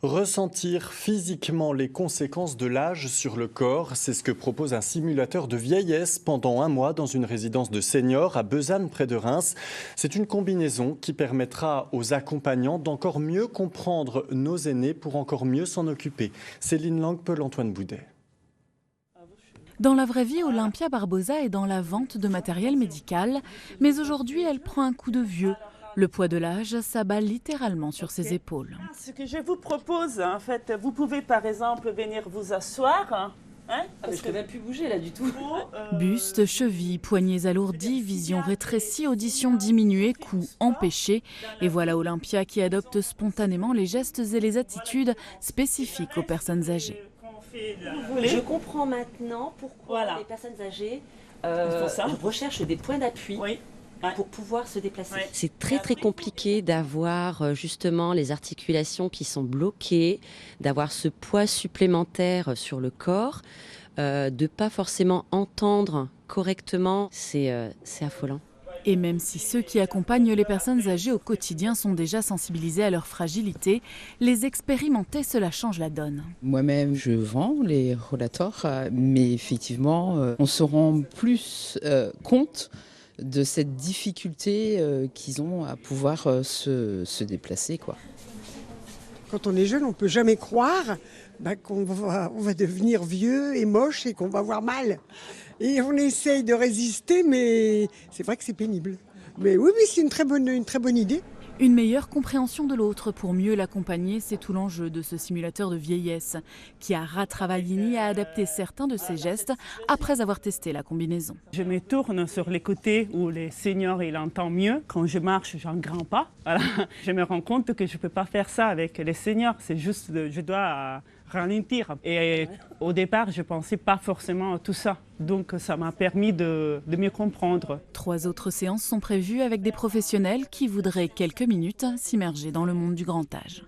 Ressentir physiquement les conséquences de l'âge sur le corps, c'est ce que propose un simulateur de vieillesse pendant un mois dans une résidence de seniors à Besanne près de Reims. C'est une combinaison qui permettra aux accompagnants d'encore mieux comprendre nos aînés pour encore mieux s'en occuper. Céline Lang, Antoine Boudet. Dans la vraie vie, Olympia Barbosa est dans la vente de matériel médical, mais aujourd'hui elle prend un coup de vieux. Le poids de l'âge s'abat littéralement sur ses épaules. Ce que je vous propose, en fait, vous pouvez par exemple venir vous asseoir. Je ne peux même plus bouger là du tout. Buste, chevilles, poignets alourdis, vision rétrécie, audition diminuée, cou empêché. Et voilà Olympia qui adopte spontanément les gestes et les attitudes spécifiques aux personnes âgées. Je comprends maintenant pourquoi les personnes âgées recherchent des points d'appui. Oui. Pour pouvoir se déplacer. Ouais. C'est très compliqué d'avoir justement les articulations qui sont bloquées, d'avoir ce poids supplémentaire sur le corps, de ne pas forcément entendre correctement, c'est affolant. Et même si ceux qui accompagnent les personnes âgées au quotidien sont déjà sensibilisés à leur fragilité, les expérimenter, cela change la donne. Moi-même, je vends les rollators, mais effectivement, on se rend plus compte de cette difficulté qu'ils ont à pouvoir se déplacer, quoi. Quand on est jeune, on ne peut jamais croire qu'on va devenir vieux et moche et qu'on va avoir mal. Et on essaye de résister, mais c'est vrai que c'est pénible. Mais oui, c'est une très bonne idée. Une meilleure compréhension de l'autre pour mieux l'accompagner, c'est tout l'enjeu de ce simulateur de vieillesse. Chiara Travaglini a adapté certains de ses gestes après avoir testé la combinaison. Je me tourne sur les côtés où les seniors ils entendent mieux. Quand je marche, j'ai un grand pas. Voilà. Je me rends compte que je ne peux pas faire ça avec les seniors. C'est juste, je dois ralentir. Et au départ, je ne pensais pas forcément à tout ça. Donc ça m'a permis de mieux comprendre. 3 autres séances sont prévues avec des professionnels qui voudraient quelques minutes s'immerger dans le monde du grand âge.